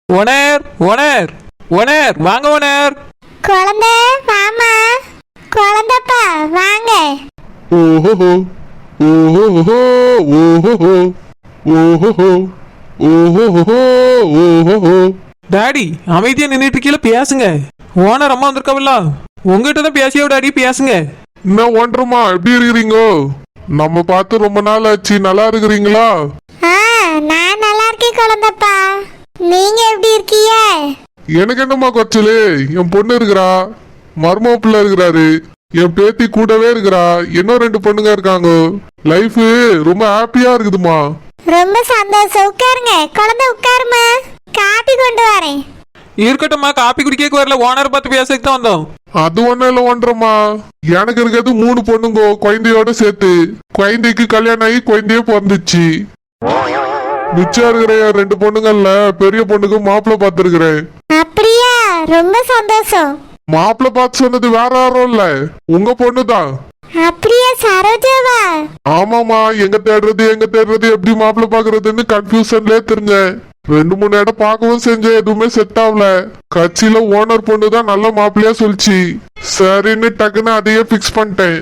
Owner owner owner வாங்க owner. குழந்தை வாமா, குழந்தைப்பா வாங்க. ஓஹோ ஓஹோ ஓஹோ ஓஹோ ஓஹோ ஓஹோ. டாடி அமைதியா நின்றுட்டு இருக்கீல, பேசுங்க. ஓனர் அம்மா வந்திருக்காவில்ல, உங்ககிட்ட தான் பேசியோ டாடி, பேசுங்க. என்ன ஒன்றமா எப்படி இருக்கிறீங்க? நம்ம பார்த்து ரொம்ப நாள் ஆச்சு, நல்லா இருக்கிறீங்களா? நான் நல்லா இருக்கேன் குழந்தைப்பா, நீங்க எப்படி இருக்கீங்க? எனக்கு என்னம்மா குறைச்சலு, என் பொண்ணு இருக்கிறா, மருமக பிள்ளை இருக்கிறாரு, என் பேத்தி கூடவே இருக்கிறா, இன்னும் 2 பொண்ணுங்க இருக்காங்க. லைஃப் ரொம்ப ஹாப்பியா இருக்குதுமா. ரொம்ப சந்தோஷம். உட்காருங்க குழந்தை, உட்காருமா, காப்பி கொண்டு வரேன். இருக்கட்டும்மா, காப்பி குடிக்க வரல, ஓனர் பார்த்து பேசக்கு தான் வந்தோம். அது ஒண்ணும் இல்ல ஒன்றமா, எனக்கு இருக்கிறது 3 பொண்ணுங்க குழந்தையோட சேர்த்து. குழந்தைக்கு கல்யாணம் ஆகி குழந்தையே பிறந்துச்சு. மிச்சம் இருக்கிற 2 பொண்ணுங்கள்ல பெரிய பொண்ணுக்கு மாப்பிள்ளை பார்த்துருக்கிறேன். அப்படியா? ரொம்ப சந்தோஷம். மாப்பிள்ளை பார்த்து சொன்னது வேற யாரும் இல்ல, உங்க பொண்ணுதான். அப்படியா? சரோஜாவா? ஆமாமா, எங்க தேடுறது எப்படி மாப்பிள்ளை பாக்குறதுன்னு கன்ஃபியூஷன்லயே தெரிஞ்சேன். 2-3 இடம் பார்க்கவும் செஞ்சேன், எதுவுமே செட் ஆகல. கட்சியில ஓனர் பொண்ணுதான் நல்ல மாப்பிள்ளையா சொல்லிச்சு. சரின்னு டக்குன்னு அதையே பிக்ஸ் பண்ணிட்டேன்.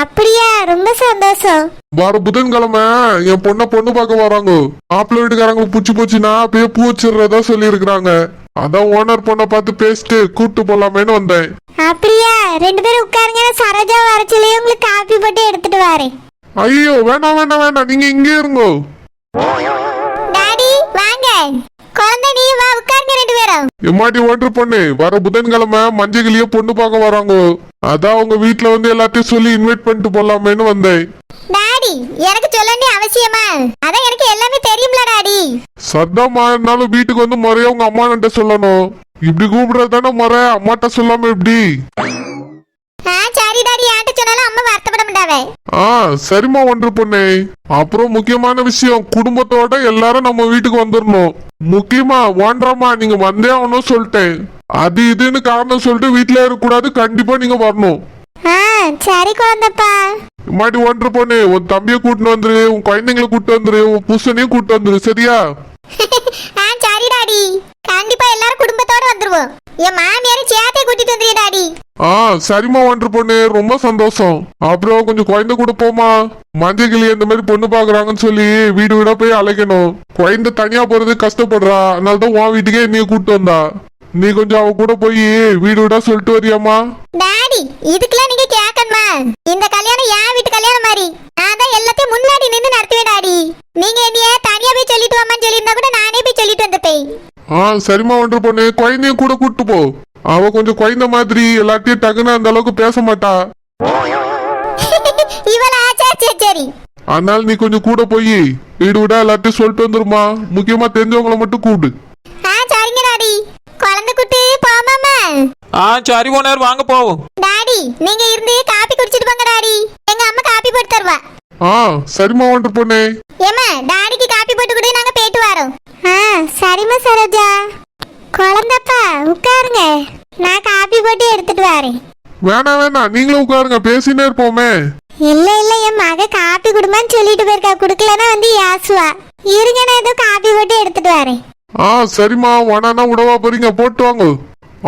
அப்படியா? ரொம்ப சந்தோஷம். வர புதன்கிழமை என் பொண்ணு பார்க்க வராங்க. மாப்பிள்ளை வீட்டுக்காரங்க பூச்சி போச்சுன்னா அப்படியே பூ வச்சிடறதா சொல்லி இருக்கிறாங்க. அதான் ஓனர் பொண்ணை பார்த்து பேசிட்டு கூப்பிட்டு போலாமேன்னு வந்தேன். அப்படியா? 2 பேரும் உட்காருங்க, சரோஜா வரச்சிலேயே உங்களுக்கு காப்பி போட்டு எடுத்துட்டு வரேன். ஐயோ வேணாம், நீங்க இங்கே இருங்கோ. டாடி வாங்க. குழந்தை நீ வா, உட்காருங்க 2 பேரும். எம்மாடி ஒன்று பொண்ணு, வர புதன்கிழமை மஞ்சகிளிய பொண்ணு பார்க்க வராங்க. அதான் உங்க வீட்டுல வந்து எல்லாத்தையும் சொல்லி இன்வைட் பண்ணிட்டு போலாமேன்னு வந்தேன். டாடி எனக்கு சொல்ல வேண்டிய அவசியமா? அதான் எனக்கு எல்லாமே தெரியும்ல டாடி. சத்தமா இருந்தாலும் வீட்டுக்கு வந்து முறையா உங்க அம்மா கிட்ட சொல்லணும். இப்படி கூப்பிடுறதானே முறை, அம்மாட்ட சொல்லாம எப்படி? சரி டாடி, யார்கிட்ட சொன்னாலும் அம்மா வருத்தப்பட மாட்டாவே. சரிம்மா ஒன்று பொண்ணு. அப்புறம் முக்கியமான விஷயம், குடும்பத்தோட எல்லாரும் நம்ம வீட்டுக்கு வந்துடணும். முக்கியமா ஓன்றமா நீங்க வந்தே ஆகணும் சொல்லிட்டேன். அது இதுன்னு காரணம் சொல்லிட்டு வீட்டுல இருக்கக்கூடாது, கண்டிப்பா நீங்க வரணும். சரி குழந்தைப்பா. மாடி ஒன்று பொண்ணு, உன் தம்பியை கூட்டிட்டு வந்துரு, உன் குழந்தைங்களை கூட்டிட்டு வந்துரு, உன் புருஷனையும் கூட்டிட்டு வந்துரு, சரியா? சரி டாடி, கண்டிப்பா எல்லாரும் குடும்பத்தோட வந்துருவோம். என் மாமியாரும் சேர்த்தே கூட்டிட்டு வந்துரு டாடி. சரிம்மா ஒன்று பொண்ணு, ரொம்ப சந்தோஷம். அப்புறம் கொஞ்சம் குழந்தை கூட போமா. மஞ்சகிளி இந்த மாதிரி பொண்ணு பாக்குறாங்கன்னு சொல்லி வீடு வீடா போய் அழைக்கணும். குழந்தை தனியா போறது கஷ்டப்படுறா, அதனாலதான் உன் வீட்டுக்கே நீ கூப்பிட்டு வந்தா. நீ கொஞ்சம் அவ கூட போய் வீடு வீடா சொல்லிட்டு வரியாமா? டாடி இதுக்கெல்லாம் நீங்க கேட்கணுமா? இந்த கல்யாணம் என் வீட்டு கல்யாணம் மாதிரி. நான் தான் எல்லாத்தையும் முன்னாடி நின்று நடத்துவேன் டாடி. நீங்க என்னைய தனியா போய் சொல்லிட்டு வாமான்னு சொல்லியிருந்தா கூட நானே போய் சொல்லிட்டு வந்திருப்பேன். சரிம்மா ஒன்று பொண்ணு, குழந்தையும் கூட கூட்டு போ. அவ கொஞ்சம் குழந்தை மாதிரி எல்லாத்தையும் டக்குன்னு அந்த அளவுக்கு பேச மாட்டா. இவளா? சரி. அதனால நீ கொஞ்சம் கூட போய் வீடு விடா எல்லாத்தையும் சொல்லிட்டு வந்துருமா. முக்கியமா தெரிஞ்சவங்களை மட்டும் கூப்பிடு. சரிங்க டாடி. குழந்தை குட்டி போமாமா. சரி ஓனர், வாங்க போவோம். டாடி நீங்க இருந்து காப்பி குடிச்சிட்டு போங்க டாடி. எங்க அம்மா காப்பி போட்டு தருவா. சரிம்மா ஒன்று பொண்ணு. ஏமா டாடிக்கு காப்பி போட்டு கூட நாங்க போயிட்டு வரோம். சரிம்மா சரோஜா. குழந்தைப்பா உட்காருங்க, நான் காப்பி போட்டு எடுத்துட்டு வரேன். வேணாம், நீங்களும் உட்காருங்க, பேசினே இருப்போமே. இல்ல என் மக காப்பி குடுமான்னு சொல்லிட்டு போயிருக்கா, குடுக்கலன்னா வந்து யாசுவா. இருங்க, நான் ஏதோ காப்பி போட்டு எடுத்துட்டு வரேன். சரிம்மா, வேணானா விடவா போறீங்க, போட்டு வாங்க.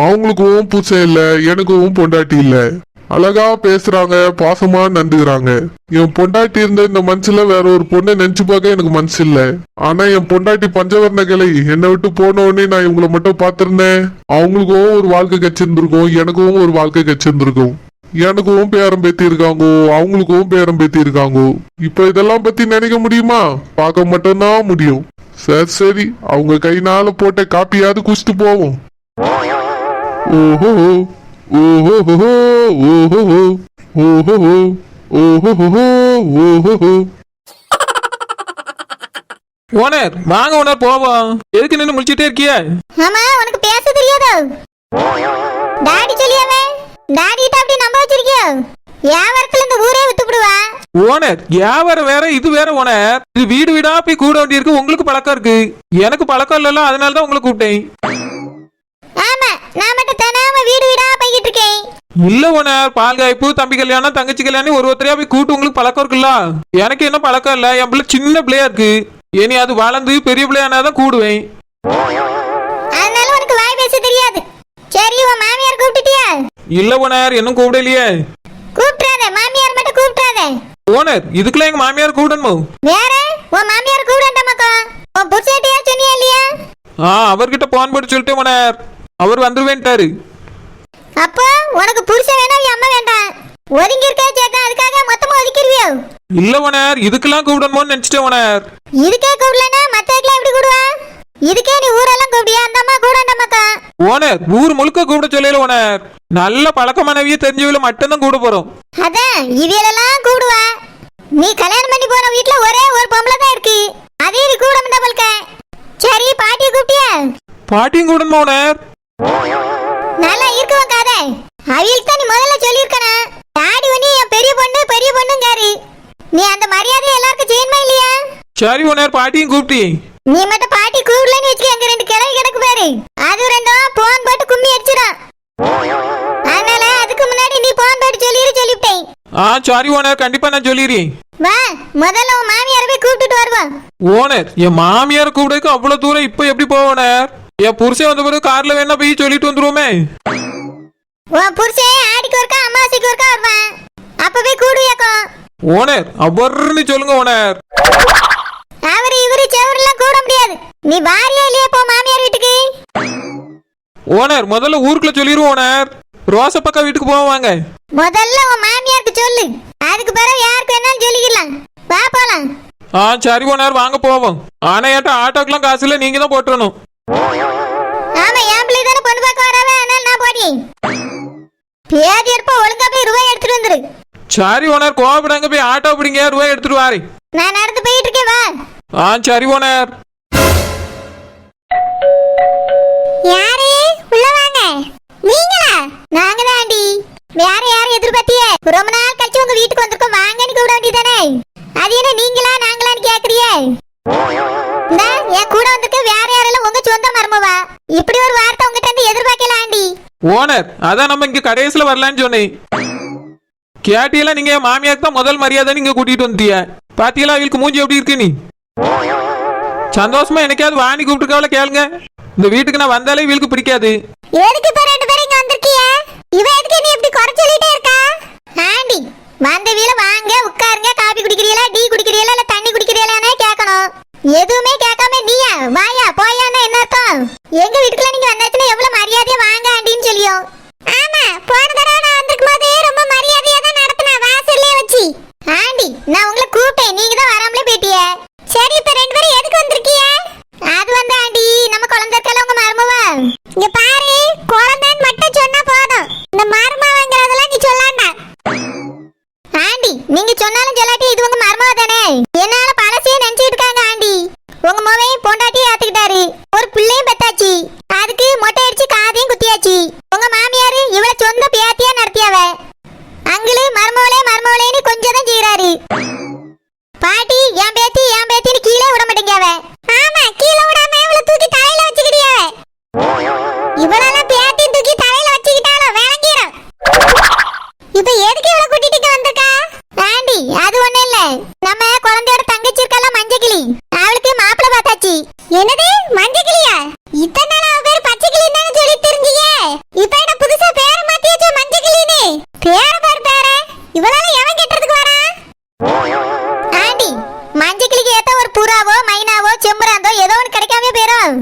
அவங்களுக்கும் பூசை இல்ல, எனக்கும் பொண்டாட்டி இல்ல. அழகா பேசுறாங்க, பாசமா நந்துக்கிறாங்க. என் பொண்டாட்டி இருந்த இந்த மனசுல வேற ஒரு பொண்ணை நினைச்சு பார்க்க எனக்கு மனசு இல்ல. ஆனா என் பொண்டாட்டி பஞ்சவர்ண கிளை என்னை விட்டு போன உடனே நான் இவங்களை மட்டும் பாத்திருந்தேன். அவங்களுக்கும் ஒரு வாழ்க்கை கச்சிருந்திருக்கும், எனக்கும் ஒரு வாழ்க்கை கச்சிருந்திருக்கும். எனக்கும் பேரம் பேத்தி இருக்காங்க, அவங்களுக்கும் பேரம் பேத்தி இருக்காங்க. இப்ப இதெல்லாம் பத்தி நினைக்க முடியுமா? பார்க்க மட்டும்தான் முடியும். சரி, அவங்க கைனால போட்ட காப்பியாவது குடிச்சிட்டு போவோம். ஓஹோ ஓஹோ ஓஹோ ஓஹோ ஓஹோ ஓஹோ. ஓனர் வாங்க ஓனர், போவோம். எதுக்கு நின்று முடிச்சிட்டே இருக்கிய? ஆமா, உனக்கு பேச தெரியாதோ? டாடி சொல்லியாவே, டாடி கிட்ட அப்படி நம்ப வச்சிருக்கியோ? வியாபாரத்துல இந்த ஊரே வித்துடுவா. ஓனர் வியாபாரம் வேற, இது வேற ஓனர். இது வீடு வீடா போய் கூட வேண்டி இருக்கு. உங்களுக்கு பழக்கம் இருக்கு, எனக்கு பழக்கம் இல்லல, அதனாலதான் உங்களை கூப்பிட்டேன். ஆமா, நான் மட்டும் தானாம வீடு வீடா போய்கிட்டு இருக்கேன். இல்ல ஓனர், பால் காய்ப்பு, தம்பி கல்யாணம், தங்கச்சி கல்யாணம் ஒருத்தரையா போய் கூட்டு உங்களுக்கு பழக்கம் இருக்குல்ல. எனக்கு என்ன பழக்கம் இல்ல, என் பிள்ளை சின்ன பிள்ளையா இருக்கு. இனி அது வளர்ந்து பெரிய பிள்ளையானாதான் கூடுவேன். அது இல்ல ஓனர் இன்னும் கூப்பிடலையே. கூப்பிடாத, மாமியார் மட்டும் கூப்பிடாத. ஓனர் இதுக்கெல்லாம் எங்க மாமியார் கூப்பிடணுமோ? வேற உன் மாமியார் கூப்பிடண்டாமாக்கா? உன் புருஷன்கிட்டயா சொன்னியா இல்லையா? அவர்கிட்ட போன் போட்டு சொல்லிட்டு ஓனர், அவர் வந்துருவேன்ட்டாரு. அப்போ உனக்கு புருஷன் வேணா அம்மா வேண்டாம், ஒதுங்கி இருக்க சேத்தா அதுக்காக மொத்தமா ஒதுக்கிடுவியோ? இல்ல ஓனர் இதுக்கெல்லாம் கூப்பிடணுமோன்னு நினைச்சிட்டேன் ஓனர். இதுக்கே கூப்பிடலன்னா மத்ததுக்கெல்லாம் எப்படி கூடுவா? இதுக்கே நீ ஊரெல்லாம் கூப்பிடியா? அந்த அம்மா கூடாண்டாமாக்கா? ஓனர் ஊர் முழுக்க கூப்பிட சொல்லல ஓனர், நல்ல பழக்கமானவிய தெரிஞ்சவள மட்டும்தான் கூட போறோம். அதான் இவியலெல்லாம் கூடுவா. நீ கல்யாணம் பண்ணி போன வீட்ல ஒரே ஒரு பொம்பளை தான் இருக்கு, அதே நீ கூட மாட்டா. சரி பாட்டியை கூப்பிட்டியா? பாட்டியும் கூடணுமா ஓனர்? நல்லா இருக்குவன் கதை. அவியலுக்கு தான் நீ முதல்ல சொல்லியிருக்கணும். டாடி ஒண்ணு என் பெரிய பொண்ணுங்காரு. நீ அந்த மரியாதை எல்லாருக்கும் செய்யணுமா இல்லையா? சரி ஓனர் பாட்டியும் கூப்பிட்டி. நீ மட்டும் பாட்டி கூப்பிடலன்னு வச்சுக்க, எங்க 2 கிளை கிடக்கு பாரு, அது 2 போன் போட்டு கும்மி அடிச்சிடும். அதனால அதுக்கு முன்னாடி நீ போன் போட்டு சொல்லிவிட்டேன். சரி ஓனர் கண்டிப்பா நான் சொல்லிடுறேன். வா முதல்ல உன் மாமியார போய் கூப்பிட்டுட்டு வருவோம். ஓனர் என் மாமியார் கூப்பிடக்கு அவ்வளவு தூரம் இப்ப எப்படி போவோனர்? என் புருஷன் வந்த பிறகு கார்ல வேணா போய் சொல்லிட்டு வந்துருவோமே. உன் புருஷன் ஆடிக்கு ஒருக்கா அம்மாவாசைக்கு ஒருக்கா வருவான், அப்ப போய் கூடுவியாக்கும். ஓனர் அவர்னு சொல்லுங்க ஓனர். அவரு இவரு செவரெல்லாம் கூட முடியாது. நீ வாரியா இல்லையா போ மாமியார் வீட்டுக்கு? ஓனர் முதல்ல ஊருக்குள்ள சொல்லிடுவோம் ஓனர், ரோசப்பக்கா வீட்டுக்கு போவாங்க. முதல்ல உன் மாமியாருக்கு சொல்லு, அதுக்கு பிறகு யாருக்கு வேணாலும் சொல்லிக்கலாம். வா போலாம். சரி ஓனர் வாங்க போவோம். ஆனா ஏட்ட ஆட்டோக்கெல்லாம் காசு இல்ல, நீங்க தான் போட்டுறணும். ஆமா என் பிள்ளை தானே பொண்ணு பார்க்க வராவே, அதனால நான் போடி. பேதி எடுப்ப ஒழுங்கா போய் ரூபாய் எடுத்துட்டு வந்துரு. சரி ஓனர் கோவப்படாங்க, போய் ஆட்டோ பிடிங்க, ரூபாய் எடுத்துட்டு வாரி. நான் நடந்து போயிட்டு இருக்கேன் வா. சரி ஓனர். யாரு உள்ள வாங்க? நீங்களா? நாங்க தான் ஆண்டி. வேற யாரும் எதிர்பார்த்தியே? ரொம்ப நாள் கழிச்சு உங்க வீட்டுக்கு வந்திருக்கோம், வாங்கன்னு கூட வேண்டியதானே. அது என்ன நீங்களா நாங்களான்னு கேக்குறியே? இந்த என் கூட வந்திருக்க வேற யாரெல்லாம் உங்க சொந்த மருமவா? இப்படி ஒரு வார்த்தை உங்ககிட்ட இருந்து எதிர்பார்க்கல ஆண்டி. ஓனர் அதான் நம்ம இங்க கடைசியில வரலான்னு சொன்னேன். கேட்டியெல்லாம் நீங்க மாமியாருக்கு தான் முதல் மரியாதை நீங்க கூட்டிட்டு வந்தீங்க. பாத்தியெல்லாம் அவளுக்கு மூஞ்சி எப்படி இருக்கு? நீ சந்தோஷமா எனக்காவது வாணி கூப்பிட்டுருக்காவல கேளுங்க. இந்த வீட்டுக்கு நான் வந்தாலே இவளுக்கு பிடிக்காது. எதுக்கு இப்ப 2 பேரும் இங்க வந்திருக்கீங்க? இவ எதுக்கு நீ இப்படி குறை சொல்லிட்டே இருக்கா? ஆண்டி வந்த வீல வாங்க உட்காருங்க, காபி குடிக்கிறீங்களா, டீ குடிக்கிறீங்களா, இல்ல தண்ணி குடிக்கிறீங்களானே கேட்கணும். எதுவுமே கேட்காம நீயா வாயா போயான்னா என்ன அர்த்தம்? எங்க வீட்டுக்குள்ள நீங்க வந்தாச்சுன்னா எவ்வளவு மரியாதையா வாங்க ஆண்டின்னு சொல்லியும். ஆமா போன தடவை நான் வந்திருக்கும் போது ரொம்ப மரியாதையா தான் நடத்தினா, வாசல்லே வச்சு. ஆண்டி நான் உங்களை கூப்பிட்டேன், நீங்க தான் வராமலே போயிட்டியே. சரி இப்ப 2 பேரும் எதுக்கு வந்திருக்கீங்க? அது வந்து ஆண்டி நம்ம குழந்தை இருக்கல உங்க மருமவா. இங்க பாரு குழந்தைன்னு மட்டும் சொன்னா போதும், இந்த மருமவங்கிறதெல்லாம் நீ சொல்லாண்டா. ஆண்டி நீங்க சொன்னாலும் சொல்லாட்டி இது உங்க மருமவ தானே, என்னால பழசே நினைச்சிட்டு இருக்காங்க ஆண்டி. உங்க மோவையும் பொண்டாட்டியும் ஏத்துக்கிட்டாரு, ஒரு பிள்ளையும் பெத்தாச்சு, அதுக்கு மொட்டை அடிச்சு காதையும் குத்தியாச்சு. உங்க மாமியாரு இவள சொந்த பேத்தியா நடத்தியாவ. அங்கிளு மருமவளேன்னு கொஞ்சம் தான் செய்யறாரு. பாட்டி என் பேத்தின்னு கீழே விட மாட்டேங்காவ. ஆமா கீழே விடாம இவள தூக்கி தலையில வச்சுக்கிட்டியாவ. இவளெல்லாம் பேத்தியும் தூக்கி தலையில வச்சுக்கிட்டாலும் விளங்கிரும். இப்ப எதுக்கு இவள கூட்டிட்டு வந்திருக்கா? ஆண்டி அது ஒண்ணு இல்ல, நம்ம குழந்தையோட தங்கச்சி இருக்கல மஞ்சக்கிளி, அவளுக்கு மாப்பிள்ளை பார்த்தாச்சு. என்னது மஞ்சக்கிளியா? இத்தனை நாள் அவ பேர் பச்சைக்கிளி தானே சொல்லி தெரிஞ்சீங்க, இப்ப என்ன புதுசா பேரை மாத்தியாச்சு மஞ்சக்கிளின்னு? பேர இவளால எவன் கெட்டதுக்கு வரா? ஆண்டி மஞ்சக்கிளிக்கு ஏத்த ஒரு புறாவோ மைனாவோ செம்பராந்தோ ஏதோ ஒன்று கிடைக்காம போயிரும்.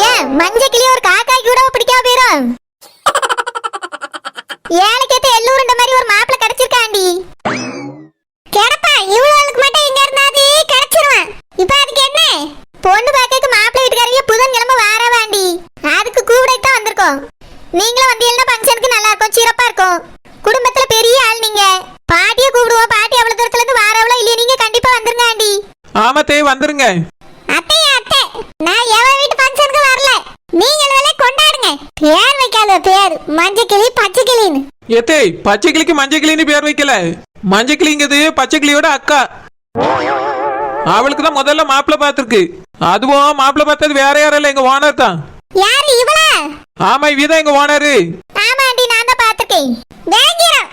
ஏன் மஞ்சக்கிளி ஒரு காக்காய்க்கு கூட பிடிக்காம போயிரும். ஏழைக்கேத்த எல்லூருண்ட மாதிரி ஒரு மாப்பிள்ளை கிடைச்சிருக்காண்டி. கிடப்பா இவளுக்கு மட்டும் இங்க இருந்தாது கிடைச்சிருவான். இப்ப அதுக்கு என்ன? பொண்ணு பார்க்க மாப்பிள்ளை வீட்டுக்காரங்க புதன்கிழமை வாராவாண்டி, அதுக்கு கூப்பிடத்தான் வந்திருக்கோம். நீங்களும் வந்தீங்கன்னா ஃபங்க்ஷனுக்கு நல்லா இருக்கும், சிறப்பா இருக்கும். குடும்பத்துல பெரிய ஆள் நீங்க. பாட்டியை கூப்பிடுவோம், பாட்டி அவ்வளவு தூரத்துல இருந்து வாராவளோ இல்லையா, நீங்க கண்டிப்பா வந்துருங்க ஆண்டி. ஆமா தே வந்துருங்க. அத்தை நான் எவன் வீட்டு ஃபங்க்ஷனுக்கு வரல, நீங்களே கொண்டாடுங்க. பேர் வைக்காத பேர் மஞ்சக்கிளி பச்சைக்கிளின்னு. ஏத்தே பச்சைக்கிளிக்கு மஞ்சக்கிளின்னு பேர் வைக்கல, மஞ்சக்கிளிங்கிறது பச்சைக்கிளியோட அக்கா. அவளுக்கு தான் முதல்ல மாப்பிள்ளை பார்த்திருக்கு. அதுவும் மாப்பிள்ளை பார்த்தது வேற யாரும் இல்ல, எங்க ஓனர் தான். யாரு இவளா? ஆமா இவதான் எங்க ஓனரு. ஆமா ஆண்டி நான் தான் பார்த்திருக்கேன். விளங்கிரும்,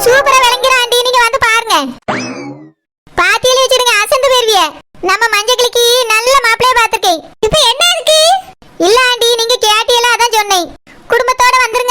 சூப்பரா விளங்கிரும் ஆண்டி, நீங்க வந்து பாருங்க. பாத்தியில வச்சிருங்க அசந்து போயிருவிய. நம்ம மஞ்சக்கிளிக்கு நல்ல மாப்பிள்ளைய பார்த்திருக்கேன். இப்ப என்ன இருக்கு? இல்ல ஆண்டி நீங்க கேட்டியல அதான் சொன்னேன், குடும்பத்தோட வந்துருங்க.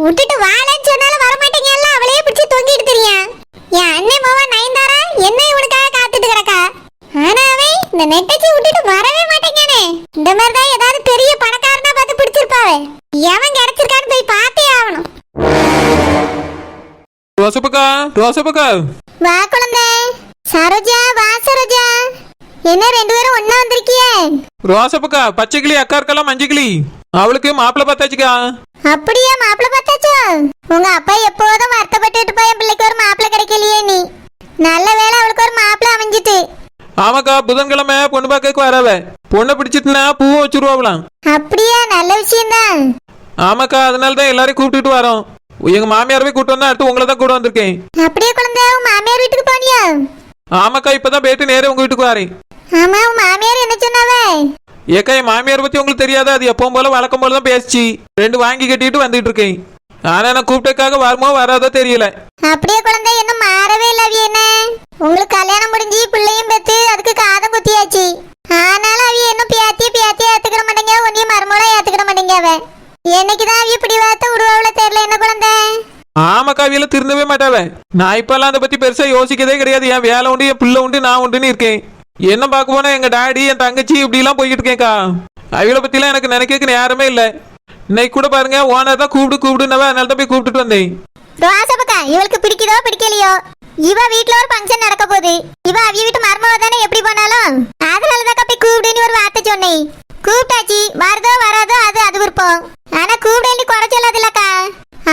விட்டுட்டு வாழன்னு சொன்னாலும் வர மாட்டேங்கல்ல, அவளையே பிடிச்சி தொங்கிட்டு தெரியும். என் அண்ணன் மாவா நயன்தாரா என்ன இவனுக்காக காத்துட்டு கிடக்கா. ஆனா அவன் இந்த நெட்டச்சி விட்டுட்டு வரவே மாட்டேங்கானே. இந்த மாதிரி தான் ஏதாவது பெரிய பணக்காரனா பார்த்து பிடிச்சிருப்பாவே. எவன் கிடைச்சிருக்கான்னு போய் பார்த்தே ஆகணும். ரோசப்பக்கா, ரோசப்பக்கா. வா குழந்தை. சரோஜா, வா சரோஜா. என்ன ரெண்டு பேரும் ஒண்ணா வந்திருக்கியே? ரோசப்பக்கா, பச்சை கிளி அக்கா இருக்கலாம், மஞ்சள் கிளி. அவளுக்கு மாப்பிள்ளை பார்த்தாச்சுக்கா. அப்படியே மாப்பிள்ளை பார்த்தாச்சோ? உங்க அப்பா எப்போதும் வருத்தப்பட்டுட்டு போய் என் பிள்ளைக்கு ஒரு மாப்பிள்ளை கிடைக்கலையே நீ. நல்ல வேளை அவளுக்கு ஒரு மாப்பிள்ளை அமைஞ்சிட்டு. ஆமாக்கா, புதன்கிழமை பொண்ணு பார்க்க வரவ. பொண்ணை பிடிச்சிட்டுனா பூவும் வச்சுருவாங்களாம். அப்படியா? நல்ல விஷயம்தான். ஆமாக்கா, அதனால தான் எல்லாரையும் கூப்பிட்டுட்டு வரோம். எங்க மாமியாரவே கூட்டு வந்தா அடுத்து உங்களை தான் கூட வந்திருக்கேன். அப்படியே குழந்தை, உன் மாமியார் வீட்டுக்கு போனியா? ஆமாக்கா, இப்பதான் போயிட்டு நேரே உங்க வீட்டுக்கு வரேன். ஆமா, உன் மாமியார் என்ன சொன்னாவே? ஏக்கா, என் மாமியார் பத்தி உங்களுக்கு தெரியாதா? அது எப்பவும் போல வழக்கம் போல தான் பேசிச்சு. 2 வாங்கி கட்டிட்டு வந்துட்டு இருக்கேன். ஆனா நான் கூப்பிட்டக்காக வருமோ வராதோ தெரியல. அப்படியே குழந்தை, இன்னும் மாறவே இல்ல. அவிய என்ன உங்களுக்கு கல்யாணம் முடிஞ்சு பிள்ளையும் பெத்து அதுக்கு காதம் குத்தியாச்சு. ஆனாலும் அவிய இன்னும் பேத்திய ஏத்துக்கிட மாட்டேங்க, ஒன்னையும் மருமகளா ஏத்துக்கிட மாட்டேங்க. அவ என்னைக்குதான் அவிய இப்படி வார்த்தை விடுவாவில தெரியல. என்ன குழந்தை? ஆமாக்கா, அவியில திருந்தவே மாட்டாவ. நான் இப்பெல்லாம் அதை பத்தி பெருசா யோசிக்கதே கிடையாது. என் வேலை உண்டு, என் பிள்ளை உண்டு, நான் உண்டுன்னு இருக்கேன். என்ன பார்க்க போனா எங்க டாடி, என் தங்கச்சி இப்படி எல்லாம் போய்கிட்டு இருக்கேன்க்கா. அவியலை பத்தி எல்லாம் எனக்கு நினைக்க நேரமே இல்ல. இன்னைக்கு கூட பாருங்க, ஓனர் தான் கூப்பிடுனவ, அதனால தான் போய் கூப்பிட்டுட்டு வந்தேன். ரோசப்பக்கா, இவளுக்கு பிடிக்குதோ பிடிக்கலையோ, இவ வீட்டுல ஒரு ஃபங்க்ஷன் நடக்க போகுது. இவ அவிய வீட்டு மருமவ தானே எப்படி போனாலும். அதனாலதான் போய் கூப்பிடுன்னு ஒரு வார்த்தை சொன்னேன். கூப்பிட்டாச்சு, வருதோ வராதோ அது அது விருப்பம். ஆனா கூப்பிட குறைச்சலாது இல்லக்கா.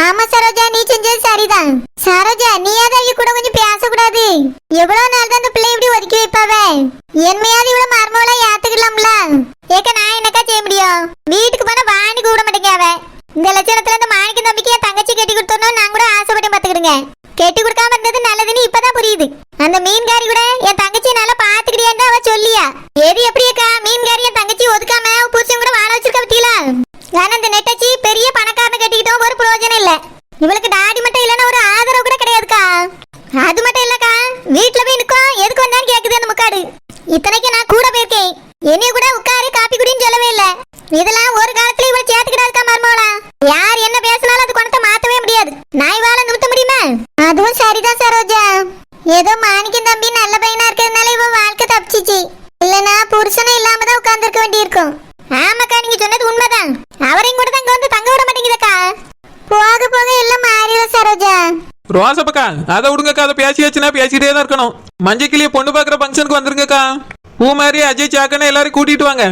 ஆமா சரோஜா, நீ செஞ்சது சரிதான். சரோஜா, நீ அவிய கூட கொஞ்சம் பேசக்கூடாது. எவ்வளவு நாள் தான் அந்த பிள்ளை இப்படி ஒதுக்கி வைப்பாவே? என்மையாவது இவ்வளவு மருமவளா ஏத்துக்கலாம்ல? ஏக்க நான் என்னக்கா செய்ய முடியும்? வீட்டுக்கு போனா வாணி கூப்பிட மாட்டேங்க. இந்த லட்சணத்துல இந்த மாணிக்க நம்பிக்கை என் தங்கச்சி கட்டி கொடுத்தோம் நான் கூட ஆசைப்பட்டேன். பாத்துக்கிடுங்க, கெட்டி கொடுக்காம இருந்தது நல்லதுன்னு இப்பதான் புரியுது. அந்த மீன்காரி கூட என் தங்கச்சி நல்லா பாத்துக்கிட்டியான்னு அவ சொல்லியா. எது எப்படியக்கா, மீன்காரி என் தங்கச்சி ஒதுக்காம புருஷன் கூட வாழ வச்சிருக்க பத்தியா? ஆனா இந்த நெட்டச்சி பெரிய பணக்காரனை கட்டிக்கிட்டோம், ஒரு பிரயோஜனம் இல்ல. இவளுக்கு டாடி மட்டும் இல்லைன்னா ஒரு ஆதரவு கூட கிடையாதுக்கா. அது மட்டும் இல்லக்கா, வீட்டுல போய் நிற்கும், எதுக்கு வந்தான்னு கேக்குது அந்த முக்காடு. இத்தனைக்கு நான் கூட போயிருக்கேன். என்னைய கூட உட்காரு காப்பி குடின்னு சொல்லவே இல்ல. இதெல்லாம் ஒரு காலத்துல இவளை சேர்த்துக்கிடாதுக்கா மருமகளா. யார் என்ன பேசினாலும் அது குணத்தை மாத்தவே முடியாது. நாய் வாழ நிறுத்த முடியுமா? அதுவும் சரிதான் சரோஜா. ஏதோ மாணிக்கம் தம்பி நல்ல பையனா இருக்கிறதுனால இவ வாழ்க்கை தப்பிச்சிச்சு. இல்லனா புருஷனும் இல்லாம தான் உட்கார்ந்துருக்க வேண்டியிருக்கும். ஆமாக்கா, நீங்க சொன்னது உண்மைதான். அவரையும் கூட தான் இங்க வந்து தங்க விட மாட்டேங்குதக்கா. போக போக எல்லாம் மாறிடும் சரோஜா. ரோசப்பக்கா, அதை விடுங்கக்கா. அதை பேசியாச்சுன்னா பேசிட்டே தான் இருக்கணும். மஞ்சள் கிளிய பொண்ணு பாக்குற ஃபங்க்ஷனுக்கு வந்துருங்கக்கா. பூமாரி, அஜய், சாக்கன்னு எல்லாரும் கூட்டிட்டு வாங்க.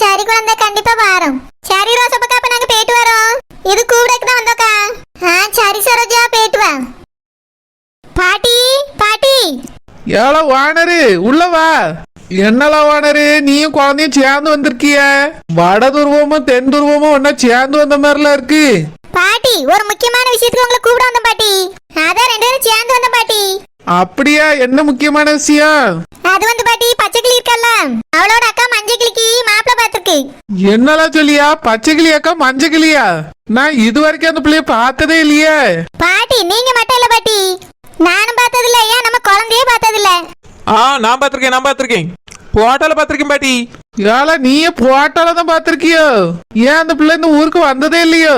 சரி குழந்தை, கண்டிப்பா வரோம். சரி ரோசப்பக்கா, அப்ப நாங்க போயிட்டு வரோம். இது கூடக்கு தான் வந்தோக்கா. சரி சரோஜா, போயிட்டு வா. பாட்டி, பாட்டி. ஏழோ வானரு, உள்ள வா. என்னல வானரு, நீயும் குழந்தையும் சேர்ந்து வந்திருக்கிய. வட துருவமும் தென் துருவமும் ஒன்னா சேர்ந்து வந்த மாதிரிலாம் இருக்கு. பாட்டி, ஒரு முக்கியமான விஷயத்துக்கு உங்களை கூப்பிட வந்தோம் பாட்டி. அதான் 2 பேரும் சேர்ந்து வந்தோம் பாட்டி. அப்படியா? என்ன முக்கியமான விஷயம்? அது வந்து பாட்டி, பச்சை கிளி இருக்கல்ல, அவளோட அக்கா மஞ்சள் கிளிக்கு மாப்பிள்ளை பார்த்திருக்கு. என்னலாம் சொல்லியா? பச்சை கிளியாக்கா மஞ்சள் கிளியா? நான் இது வரைக்கும் அந்த பிள்ளைய பார்த்ததே இல்லையே. பாட்டி, நீங்க மட்டும் இல்ல பாட்டி, நானும் பார்த்தது இல்ல. ஏன் நம்ம குழந்தையே பார்த்தது இல்ல. நான் பாத்திருக்கேன். போட்டோல பாத்திருக்கேன் பாட்டி. ஏழா, நீயே போட்டால தான் பாத்திருக்கியோ? ஏன் அந்த பிள்ளை இந்த ஊருக்கு வந்ததே இல்லையோ?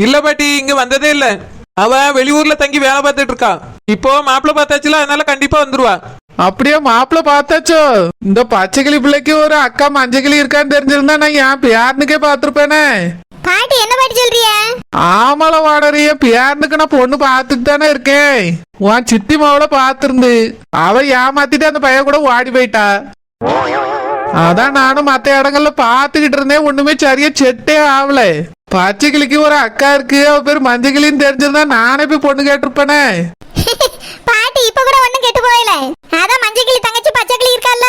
இல்ல பாட்டி, இங்க வந்ததே இல்ல. அவ வெளியூர்ல தங்கி வேலை பார்த்துட்டு இருக்கா. இப்போ மாப்பிள்ளை பார்த்தாச்சுல, அதனால கண்டிப்பா வந்துருவா. அப்படியே மாப்பிள்ள பார்த்தாச்சோ? இந்த பச்சைக்கிளி பிள்ளைக்கு ஒரு அக்கா மஞ்சக்கிளி இருக்கான்னு தெரிஞ்சிருந்தா நான் என் பேரனுக்கே பார்த்திருப்பேனே. பாட்டி, என்ன பாட்டி சொல்றிய? ஆமால வாடறிய, பேரனுக்கு நான் பொண்ணு பார்த்துட்டு தானே இருக்கேன். உன் சித்தி மாவள பார்த்திருந்து அவ ஏமாத்திட்டு அந்த பையன் கூட ஓடி போயிட்டா. அதான் நானும் மத்த இடங்கள்ல பாத்துக்கிட்டு இருந்தேன். ஒண்ணுமே சரியா செட்டே ஆகல. பச்சைக்கிளிக்கு ஒரு அக்கா இருக்கு, அவ பேர் மஞ்சக்கிளின்னு தெரிஞ்சிருந்தா நானே போய் பொண்ணு கேட்டிருப்பேனே. பாட்டி, இப்ப கூட ஒண்ணும் கெட்டு போயல. அதான் மஞ்சள் கிளி தங்கச்சி பச்சை கிளி இருக்கல்ல,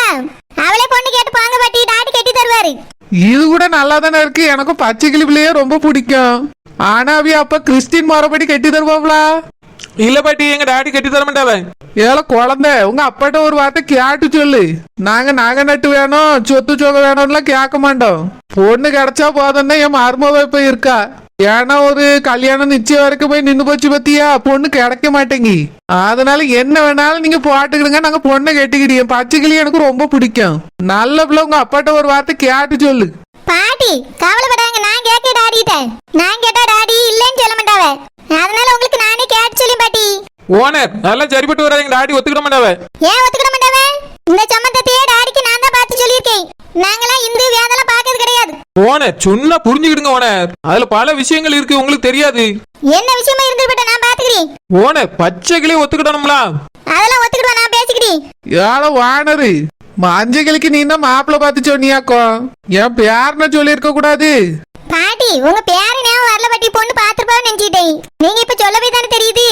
அவளே பொண்ணு கேட்டு பாங்க பாட்டி, டாடி கட்டி தருவாரு. இது கூட நல்லா தானே இருக்கு. எனக்கும் பச்சைக்கிளி பிள்ளையே ரொம்ப பிடிக்கும். ஆனா அவி அப்ப கிறிஸ்டின் மரபடி கட்டி தருவாங்களா? இல்ல பாட்டி, எங்க டாடி கட்டி தர மாட்டாவ. ஏல குழந்தை, உங்க அப்பாட்ட ஒரு வார்த்தை கேட்டு சொல்லு. நாங்க நகை நட்டு வேணும், சொத்து சொக வேணும்லாம் கேட்க மாட்டோம். பொண்ணு கிடைச்சா போதும்னா என் மருமவ இப்ப இருக்கா. ஏன்னா ஒரு கல்யாணம் நிச்சயம் வரைக்கும் போய் நின்னு போச்சு பத்தியா, பொண்ணு கிடைக்க மாட்டேங்கி. அதனால என்ன வேணாலும் நீங்க போட்டுக்கிடுங்க, நாங்க பொண்ணை கட்டிக்கிட்டோம். பச்சைக்கிளி எனக்கு ரொம்ப பிடிக்கும். நல்ல பிள்ளை, உங்க அப்பாட்ட ஒரு வார்த்தை கேட்டு சொல்லு. பாட்டி, கவலைப்படாங்க, நான் கேட்க டாடிட்ட. நான் கேட்டா டாடி இல்லைன்னு சொல்ல மாட்டாவ. ஓனர் அதெல்லாம் சரிப்பட்டு வராது எங்க டாடி ஒத்துக்கிட மாட்டாவ. ஏன் ஒத்துக்கிட மாட்டாவே? இந்த சம்மந்தத்தையே டாடிக்கு நான் தான் பார்த்து சொல்லியிருக்கேன். நாங்களாம் இந்து வேதெல்லாம் பார்க்கறது கிடையாது. ஓனர் சொன்னா புரிஞ்சுக்கிடுங்க ஓனர், அதுல பல விஷயங்கள் இருக்கு உங்களுக்கு தெரியாது. என்ன விஷயமா இருந்துட்டு நான் பாத்துக்கிறேன். ஓனர் பச்சை கிளி ஒத்துக்கிடணும்ல. அதெல்லாம் ஒத்துக்கிடுவா, நான் பேசிக்கிறேன். யாழ வானரு மஞ்சளுக்கு நீ தான் மாப்பிள்ள பார்த்து சொன்னியாக்கோ, என் பேர்னு சொல்லியிருக்க கூடாது. பாட்டி உங்க பேரு ஞாபகம் வரல பாட்டி, பொண்ணு பாத்துருப்பான்னு நினைச்சிட்டேன். நீங்க இப்ப சொல்லவே தானே தெரியுது.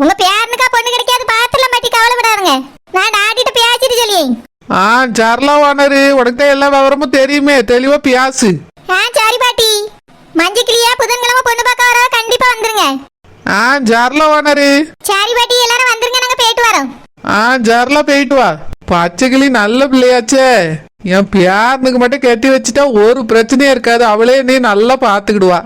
உங்க பேருனுக்கா பொண்ணு கிடைக்காது, பாத்துலாம் பாட்டி, கவலைப்படாருங்க. நான் டாடிட்ட பேசிட்டு சொல்லி. சரலா வானரு உனக்கு தான் எல்லா விவரமும் தெரியுமே, தெளிவா பியாசு. சரி பாட்டி. மஞ்சக்கிளியா புதன்கிழமை பொண்ணு பார்க்க வர கண்டிப்பா வந்துருங்க. சரலா வானரு. சரி பாட்டி, எல்லாரும் வந்துருங்க, நாங்க போயிட்டு வரோம். சரலா போயிட்டு வா. பச்சைக்கிளி நல்ல பிள்ளையாச்சே, என் பேரனுக்கு மட்டும் கட்டி வச்சுட்டா ஒரு பிரச்சனையும் இருக்காது, அவளே நீ நல்லா பாத்துக்கிடுவா.